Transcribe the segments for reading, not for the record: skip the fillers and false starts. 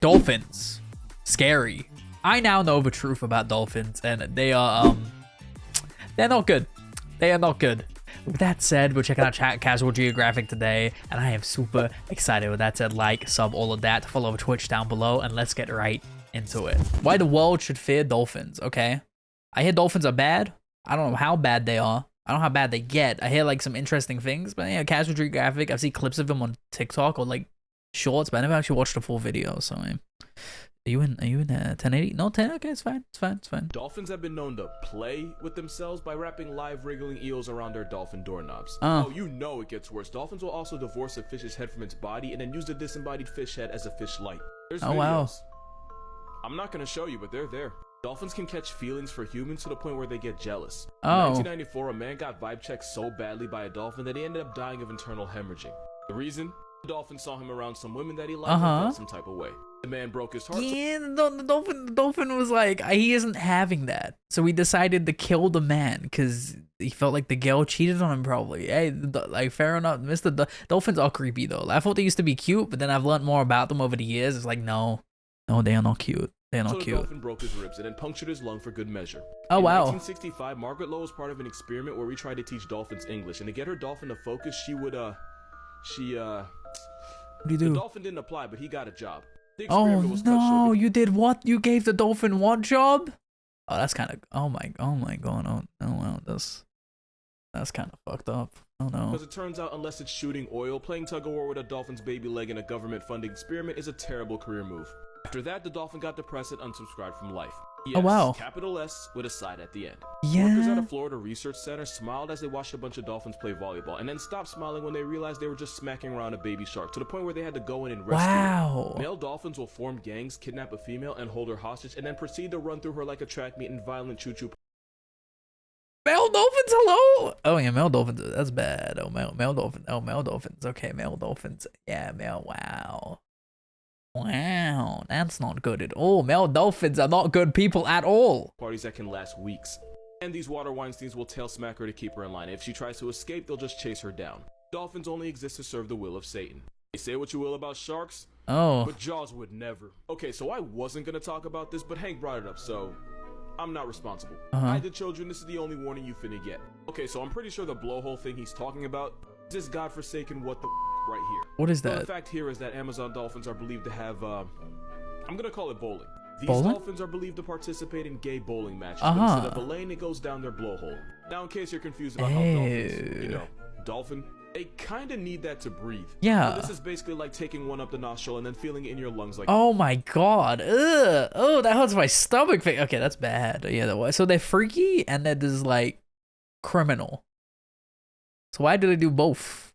Dolphins. Scary. I now know the truth about dolphins, and they are, they're not good. They are not good. With that said, we're checking out Casual Geographic today, and I am super excited. With that said, like, sub, all of that. Follow Twitch down below, and let's get right into it. Why the world should fear dolphins, okay? I hear dolphins are bad. I don't know how bad they are. I don't know how bad they get. I hear, like, some interesting things, but yeah, Casual Geographic, I've seen clips of them on TikTok or, like, shorts, but I never actually watched the full video, so are you in 1080? No, 10? Okay, it's fine. It's fine. Dolphins have been known to play with themselves by wrapping live wriggling eels around their dolphin doorknobs. Oh, you know it gets worse. Dolphins will also divorce a fish's head from its body and then use the disembodied fish head as a fish light. There's videos. Wow. I'm not going to show you, but they're there. Dolphins can catch feelings for humans to the point where they get jealous. In 1994, a man got vibe checked so badly by a dolphin that he ended up dying of internal hemorrhaging. The reason? The dolphin saw him around some women that he liked and felt some type of way. The man broke his heart. Yeah, the dolphin was like, he isn't having that. So he decided to kill the man because he felt like the girl cheated on him probably. Hey, like, fair enough. Dolphins are creepy though. I thought they used to be cute, but then I've learned more about them over the years. It's like, no, they are not cute. They are not cute. The dolphin broke his ribs and then punctured his lung for good measure. Oh, wow. In 1965, Margaret Lowe was part of an experiment where we tried to teach dolphins English. And to get her dolphin to focus, she would, what do you do? The dolphin didn't apply, but he got a job. Oh no, you did what? You gave the dolphin what job? Oh, that's kind of, oh my god, oh wow, that's kind of fucked up. Oh no. Because it turns out, unless it's shooting oil, playing tug-of-war with a dolphin's baby leg in a government-funded experiment is a terrible career move. After that, the dolphin got depressed and unsubscribed from life. Yes, oh wow. Capital S with a side at the end. Yeah. Workers at a Florida research center smiled as they watched a bunch of dolphins play volleyball, and then stopped smiling when they realized they were just smacking around a baby shark, to the point where they had to go in and rescue her. Male dolphins will form gangs, kidnap a female, and hold her hostage, and then proceed to run through her like a track meet in violent choo-choo. Male dolphins, hello? Oh yeah, male dolphins, that's bad. Oh, male dolphins. Okay, male dolphins. Yeah, wow. Wow, that's not good at all. Male dolphins are not good people at all. Parties that can last weeks. And these water Weinsteins will tail smack her to keep her in line. If she tries to escape, they'll just chase her down. Dolphins only exist to serve the will of Satan. They say what you will about sharks, but Jaws would never. Okay, so I wasn't gonna talk about this, but Hank brought it up, so I'm not responsible. I did children, this is the only warning you finna get. Okay, so I'm pretty sure the blowhole thing he's talking about is this godforsaken what the right here. What is that? The fact here is that Amazon dolphins are believed to have, I'm gonna call it bowling. These bowling? Dolphins are believed to participate in gay bowling matches, but instead of a lane, it goes down their blowhole. Now, in case you're confused about how dolphins, dolphin, they kind of need that to breathe. Yeah. So this is basically like taking one up the nostril and then feeling it in your lungs like. Oh my god. Ugh. Oh, that hurts my stomach. Okay, that's bad. Yeah, so they're freaky and that is like criminal. So why do they do both?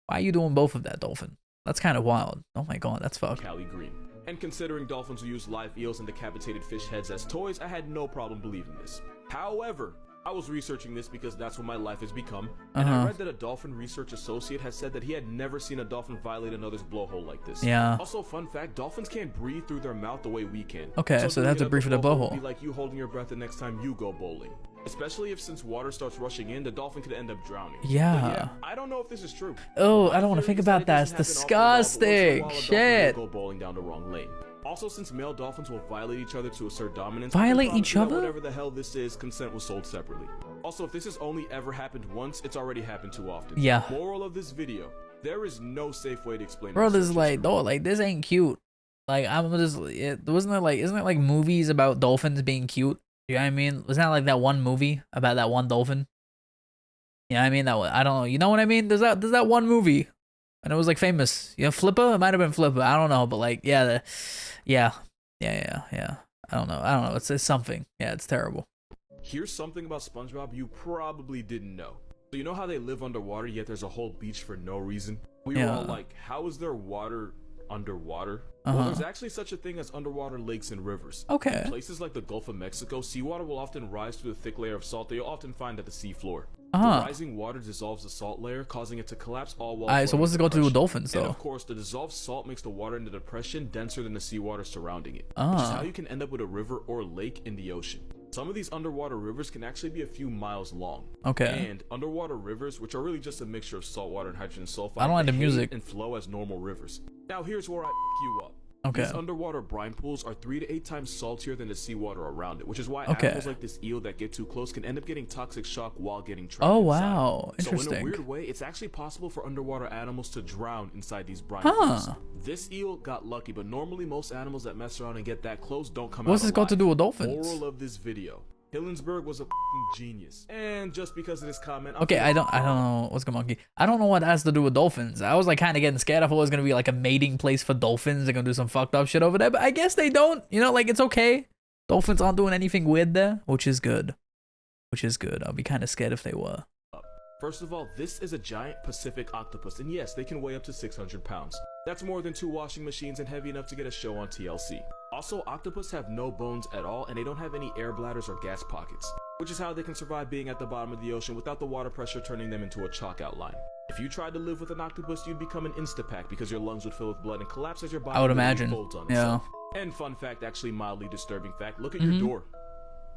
Why are you doing both of that, dolphin? That's kind of wild. Oh my god, that's fucked. Cali Green. And considering dolphins will use live eels and decapitated fish heads as toys, I had no problem believing this. However, I was researching this because that's what my life has become, and I read that a dolphin research associate has said that he had never seen a dolphin violate another's blowhole like this. Yeah. Also, fun fact, dolphins can't breathe through their mouth the way we can. Okay, so they have to breathe through the blowhole. Be like you holding your breath the next time you go bowling. Especially if since water starts rushing in, the dolphin could end up drowning. Yeah. I don't know if this is true. Oh, I don't want to think about that. It's disgusting. Shit. Go bowling down the wrong lane. Also, since male dolphins will violate each other to assert dominance, violate each other? Whatever the hell this is, consent was sold separately. Also, if this has only ever happened once, it's already happened too often. Yeah. Moral of this video: there is no safe way to explain. Bro, this is like, no, like this ain't cute. Like isn't it like movies about dolphins being cute? You know what I mean? Wasn't that like that one movie about that one dolphin? You know what I mean? I don't know. You know what I mean? There's that one movie, and it was like famous. You know, Flipper? It might have been Flipper. I don't know, but like, yeah. I don't know. It's something. Yeah, it's terrible. Here's something about SpongeBob you probably didn't know. So you know how they live underwater, yet there's a whole beach for no reason? We were all like, how is there water underwater? Well, there's actually such a thing as underwater lakes and rivers. Okay. In places like the Gulf of Mexico, seawater will often rise through the thick layer of salt that you'll often find at the seafloor. The rising water dissolves the salt layer, causing it to collapse all while. So what's it got to do with dolphins, though? And of course, the dissolved salt makes the water in the depression denser than the seawater surrounding it, which is how you can end up with a river or lake in the ocean. Some of these underwater rivers can actually be a few miles long. Okay. And underwater rivers, which are really just a mixture of salt water and hydrogen sulfide, I don't like the music and flow as normal rivers. Now here's where I you up. Okay. These underwater brine pools are 3 to 8 times saltier than the seawater around it, which is why Okay. animals like this eel that get too close can end up getting toxic shock while getting trapped Oh inside. wow, So in interesting. a weird way, it's actually possible for underwater animals to drown inside these brine Huh. pools. This eel got lucky, but normally most animals that mess around and get that close don't come out What's this got to alive. do with dolphins? Moral of this video: Hillenberg was a f***ing genius. And just because of this comment, Okay, I don't know what's going on. I don't know what that has to do with dolphins. I was like kind of getting scared. I thought it was gonna be like a mating place for dolphins. They're gonna do some fucked up shit over there, but I guess they don't. You know, like it's okay. Dolphins aren't doing anything weird there, which is good. Which is good. I'll be kind of scared if they were. First of all, this is a giant Pacific octopus, and yes, they can weigh up to 600 pounds. That's more than 2 washing machines and heavy enough to get a show on TLC. Also, octopus have no bones at all, and they don't have any air bladders or gas pockets, which is how they can survive being at the bottom of the ocean without the water pressure turning them into a chalk outline. If you tried to live with an octopus, you'd become an Instapack because your lungs would fill with blood and collapse as your body I would literally imagine. folds on Yeah. itself. And fun fact, actually mildly disturbing fact, look at your door.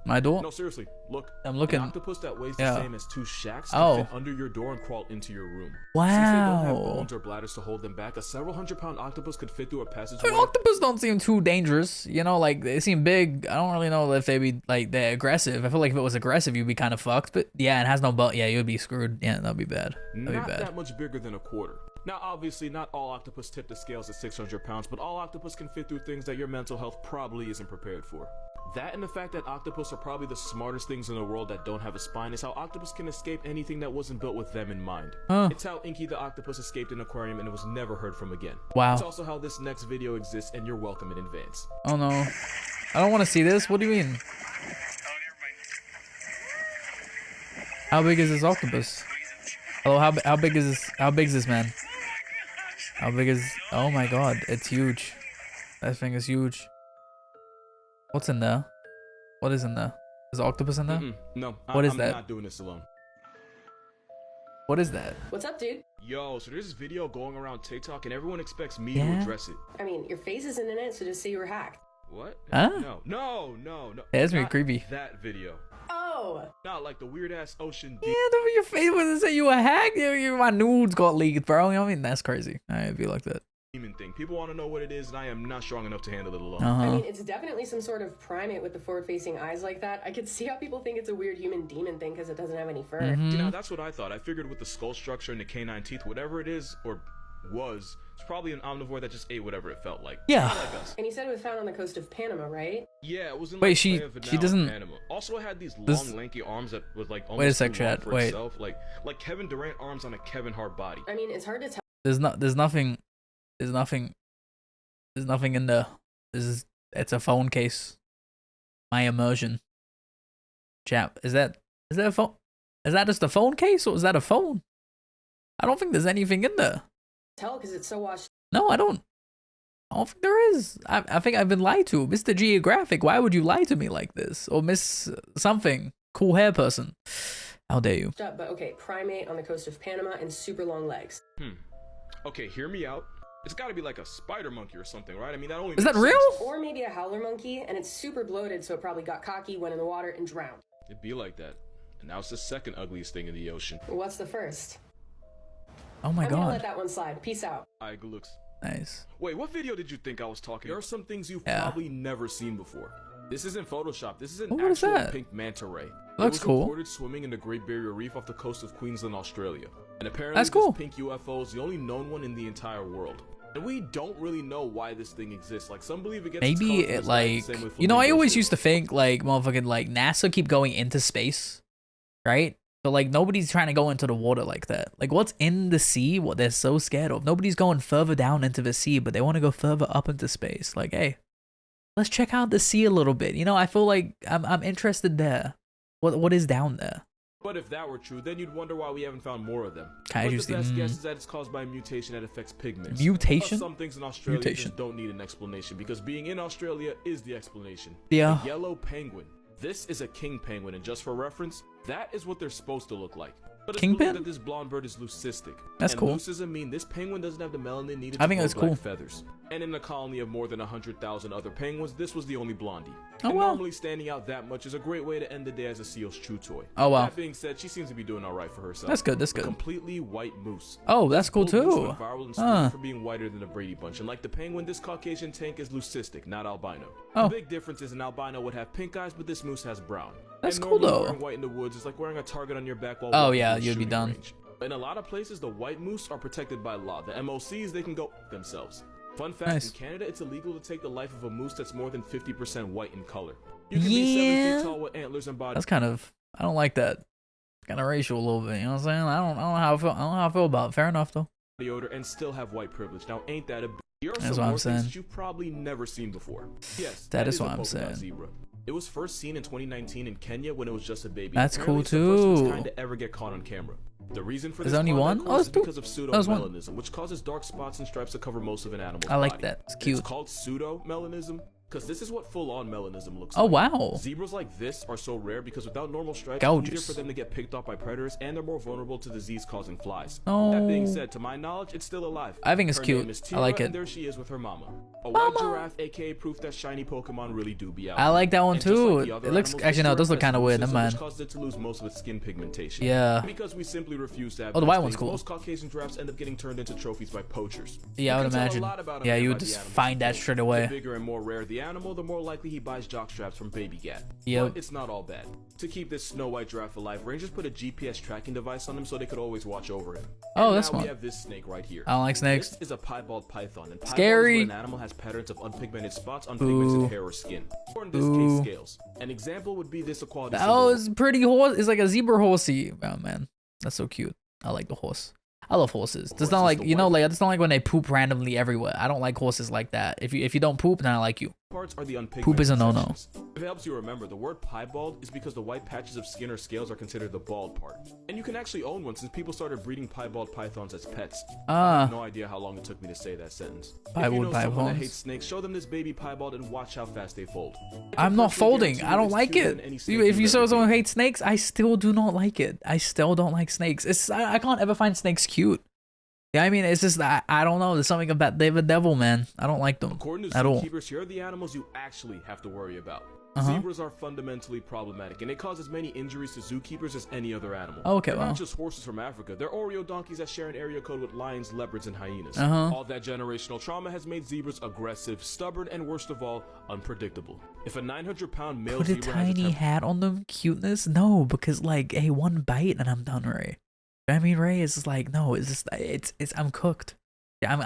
My door? No, seriously, look. I'm looking. An octopus that weighs the Yeah. same as 2 shacks can Oh. fit under your door and crawl into your room. Wow. Since they don't have bones or bladders to hold them back, a several hundred-pound octopus could fit through a passageway. I mean, octopus don't seem too dangerous. You know, like they seem big. I don't really know if they'd be like they're aggressive. I feel like if it was aggressive, you'd be kind of fucked. But yeah, it has no butt. Yeah, you'd be screwed. Yeah, that'd be bad. That'd Not be bad. that much bigger than a quarter. Now, obviously, not all octopus tip the scales at 600 pounds, but all octopus can fit through things that your mental health probably isn't prepared for. That and the fact that octopus are probably the smartest things in the world that don't have a spine is how octopus can escape anything that wasn't built with them in mind. Huh. It's how Inky the octopus escaped an aquarium and it was never heard from again. Wow. It's also how this next video exists, and you're welcome in advance. Oh no, I don't want to see this. What do you mean? How big is this octopus? Hello, how big is this? How big is this man? How big is? Oh my god, it's huge. That thing is huge. What's in there? What is in there? Is the octopus in there? No, What is I'm that? not doing this alone. What is that? What's up, dude? Yo, so there's this video going around TikTok and everyone expects me Yeah? to address it. I mean, your face isn't in it, so just say you were hacked. What? Huh? No. That's pretty Not creepy. That video. Oh! Not like the weird ass ocean Yeah, deep. your face wasn't say you were hacked. My nudes got leaked, bro. You know what I mean? That's crazy. I'd be like that. Demon thing. People want to know what it is, and I am not strong enough to handle it alone. I mean, it's definitely some sort of primate with the forward-facing eyes like that. I could see how people think it's a weird human demon thing because it doesn't have any fur. You know, that's what I thought. I figured with the skull structure and the canine teeth, whatever it is, or was, it's probably an omnivore that just ate whatever it felt like. Yeah. Not like us. And you said it was found on the coast of Panama, right? Yeah, it was in Wait, like she Playa Vidal, doesn't- Panama. Also, it had these This- long, lanky arms that was like almost Wait a sec, too long chat. for Wait. itself. Like Kevin Durant arms on a Kevin Hart body. I mean, it's hard to tell. There's nothing in there. It's a phone case. My immersion. Chap, is that a phone? Is that just a phone case or is that a phone? I don't think there's anything in there. Because it's so washed. No, I don't think there is. I think I've been lied to. Mr. Geographic, why would you lie to me like this? Or Miss something. Cool hair person. How dare you? Up, but okay, primate on the coast of Panama and super long legs. Okay, hear me out. It's got to be like a spider monkey or something, right? I mean, that only Is that makes real? sense. Or maybe a howler monkey, and it's super bloated, so it probably got cocky, went in the water, and drowned. It'd be like that. And now it's the second ugliest thing in the ocean. What's the first? Oh my I'm gonna let god. that one slide. Peace out. Alright, good looks. Nice. Wait, what video did you think I was talking? There are some things you've Yeah. probably never seen before. This isn't Photoshop. This is an Oh, what is actual that? pink manta ray. Looks it was cool. reported swimming in the Great Barrier Reef off the coast of Queensland, Australia. And apparently That's cool. this pink UFO is the only known one in the entire world. And we don't really know why this thing exists. Like, some believe it gets its Maybe color from it its light, like, same with you know, I flamingos always do. used to think like motherfucking like NASA keep going into space, right? But like nobody's trying to go into the water like that. Like what's in the sea, what they're so scared of. Nobody's going further down into the sea, but they want to go further up into space. Like, hey, let's check out the sea a little bit. You know, I feel like I'm interested there. What is down there? But if that were true, then you'd wonder why we haven't found more of them. Kaiju But the best steam. guess is that it's caused by a mutation that affects pigments. Mutation? Plus, some things in Australia Mutation. just don't need an explanation because being in Australia is the explanation. Yeah. A yellow penguin. This is a king penguin, and just for reference, that is what they're supposed to look like. But it's Kingpin? believed that this blonde bird is leucistic. That's and cool. leucism mean this penguin doesn't have the melanin needed I to think grow that's black cool. feathers. And in a colony of more than 100,000 other penguins, this was the only blondie. Oh, and wow. normally standing out that much is a great way to end the day as a seal's chew toy. Oh, wow. That being said, she seems to be doing all right for herself. That's good, that's A good. completely white moose. Oh, that's cool This moose too. went viral in Sweden for being whiter than a Brady Bunch, and like the penguin, this Caucasian tank is leucistic, not albino. Oh. The big difference is an albino would have pink eyes, but this moose has brown. That's and cool, normally though. Wearing white in the woods is like wearing a target on your back while Oh, walking yeah, through a you'd be shooting done. range. In a lot of places, the white moose are protected by law. The MOCs, they can go themselves. Fun fact, Nice. in Canada, it's illegal to take the life of a moose that's more than 50% white in color. You can be 7 Yeah. feet tall with antlers and body. That's kind of, I don't like that. Kind of racial a little bit, you know what I'm saying? I don't know how I feel about it. Fair enough though. Odor and still have white privilege. Now, ain't that a Here are That's some what I'm more things saying. that you've probably never seen before. Yes, That is a what I'm polka dot saying. Zebra. It was first seen in 2019 in Kenya when it was just a baby. That's Apparently, cool, it's the first of its too. kind to ever get caught on camera. The reason for Is this there only conduct one? course Oh, is that's cool. because of That was one. pseudomelanism, which causes dark spots and stripes to cover most of an animal's I like body. that. It's It's cute. called pseudomelanism because this is what full-on melanism looks Oh, like. wow. Zebras like this are so rare because without normal stripes, it's Gorgeous. easier for them to get picked off by predators, and they're more vulnerable to disease-causing flies. Oh. That being said, to my knowledge, it's still alive. I think it's Her cute. name is I like Tira, it. And there she is with her mama. A white giraffe, aka proof that shiny Pokemon really do be out. I like that one And just too. like the other It looks animals, actually no, this it does look giraffe kind of has weird. Never leucism, mind. which caused it to lose most of its skin pigmentation. Yeah. Because we simply refuse to have Oh, the these white one's things, cool. Most Caucasian giraffes end up getting turned into trophies by poachers. Yeah, I You would can tell a imagine. lot about a Yeah, man you by would the just animals find he that kills. straight The away. bigger and more rare the animal, the more likely he buys jock straps from Baby Gat. Yep. But it's not all bad. To keep this Snow White giraffe alive, rangers put a GPS tracking device on him so they could always watch over him. Oh, And that's now smart. we have this snake right here. I don't like snakes. This is a piebald python, and piebald Scary. is when an animal has patterns of unpigmented spots on Boo. pigmented hair or skin, or in this Boo. case, scales. An example would be this equality Oh, symbol. it's pretty horse. It's like a zebra horsey. Oh man, that's so cute. I like the horse. I love horses. It's not Horse is like the you know, white. like it's not like when they poop randomly everywhere. I don't like horses like that. If you don't poop, then I like you. Parts are the unpigmented Poop is a no-no. sections. If it helps you remember, the word piebald is because the white patches of skin or scales are considered the bald part. And you can actually own one since people started breeding piebald pythons as pets. I Ah, have no idea how long it took me to say that sentence. If you Piebald know someone that pythons. hates snakes, show them this baby piebald and watch how fast they fold. I'm not Personally folding. guarantee I you don't it's like cuter it. than any snake If you've you saw ever someone seen. hates snakes, I still do not like it. I still don't like snakes. I can't ever find snakes cute. Yeah, I mean, it's just I don't know. There's something about they're the devil, man. I don't like them According to at all. zookeepers, here are the animals you actually have to worry about. Uh-huh. Zebras are fundamentally problematic, and they cause as many injuries to zookeepers as any other animal. Okay, They're wow. not just horses from Africa. They're Oreo donkeys that share an area code with lions, leopards, and hyenas. Uh-huh. All that generational trauma has made zebras aggressive, stubborn, and worst of all, unpredictable. If a 900-pound male Put a zebra has a tiny hat on them, cuteness? No, because like, hey, one bite and I'm done, Ray. I mean, Ray is just like, no, it's just it's I'm cooked. Yeah,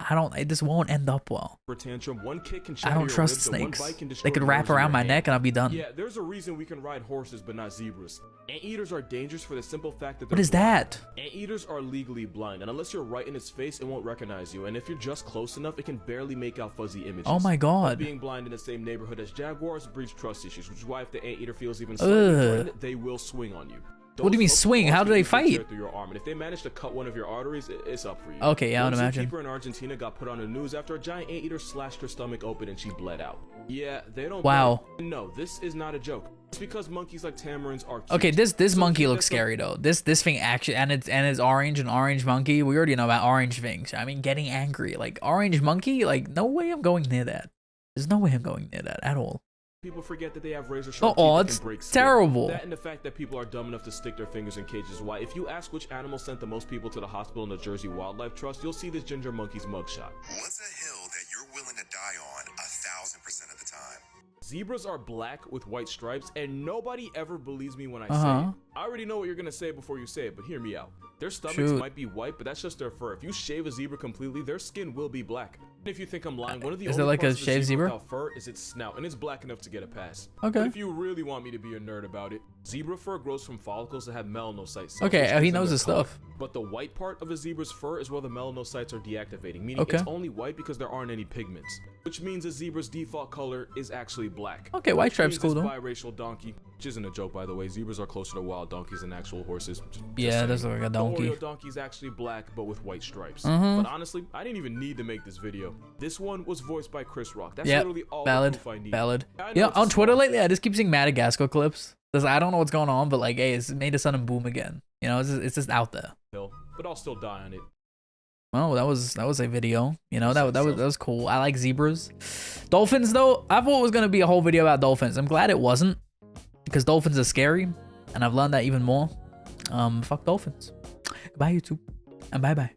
I don't. This won't end up well. tantrum, one kick can I shatter don't your trust ribs, and one snakes. bite can They destroy could nerves wrap in around your my hand. neck and I'll be done. Yeah, there's a reason we can ride horses but not zebras. Anteaters are dangerous for the simple fact that What they're is blind. that? Anteaters are legally blind, and unless you're right in its face, it won't recognize you. And if you're just close enough, it can barely make out fuzzy images. Oh my god. Being blind in the same neighborhood as jaguars breeds trust issues, which is why if the anteater feels even slightly Ugh. threatened, they will swing on you. What do you mean Those swing? hooks How do they also tear fight? through your arm, and if they manage to cut one of your arteries, it's up for you. Okay, yeah, I would One imagine. zookeeper in Argentina got put on the news after a giant anteater slashed her stomach open and she bled out. Yeah, they don't. Wow. play. No, this is not a joke. It's because monkeys like tamarins are cute. Okay, this So monkey keep looks that stuff- scary though. This thing actually, and it's orange, an orange monkey. We already know about orange things. I mean, getting angry, like orange monkey, like no way I'm going near that. There's no way I'm going near that at all. People forget that they have razor sharp Oh, teeth that it's can break skin. terrible. That and the fact that people are dumb enough to stick their fingers in cages is why if you ask which animal sent the most people to the hospital in the Jersey Wildlife Trust, you'll see this ginger monkey's mugshot. What's a hill that you're willing to die on 1,000% of the time? Zebras are black with white stripes, and nobody ever believes me when I say Uh-huh. it. I already know what you're gonna say before you say it, but hear me out. Their stomachs Shoot. might be white, but that's just their fur. If you shave a zebra completely, their skin will be black. And if you think I'm lying, one of the Is only it like a parts of shaved zebra? without fur is its snout, and it's black enough to get a pass. Okay. But if you really want me to be a nerd about it, zebra fur grows from follicles that have melanocytes. cells, Okay, which he gives them knows their his color. stuff. But the white part of a zebra's fur is where the melanocytes are deactivating, meaning Okay. it's only white because there aren't any pigments. Which means a zebra's default color is actually black. Okay, white Which stripe's means cool this though. biracial donkey, which isn't a joke by the way. Zebras are closer to wild donkeys than actual horses. Just Yeah, saying. that's like a The donkey. Oreo donkey's actually black, but with white stripes. Mhm. But honestly, I didn't even need to make this video. This one was voiced by Chris Rock. That's Yeah, literally all valid, the proof I need. valid. I know Yeah, it's a on Twitter small lately, I just keep seeing Madagascar clips. 'Cause I don't know what's going on, but like, hey, it's made the sun and boom again. You know, it's just out there. hill, but I'll still die on it. well, that was a video. You know, that was cool. I like zebras. Dolphins though, I thought it was gonna be a whole video about dolphins. I'm glad it wasn't, because dolphins are scary, and I've learned that even more. Fuck dolphins. Goodbye, YouTube, and bye bye.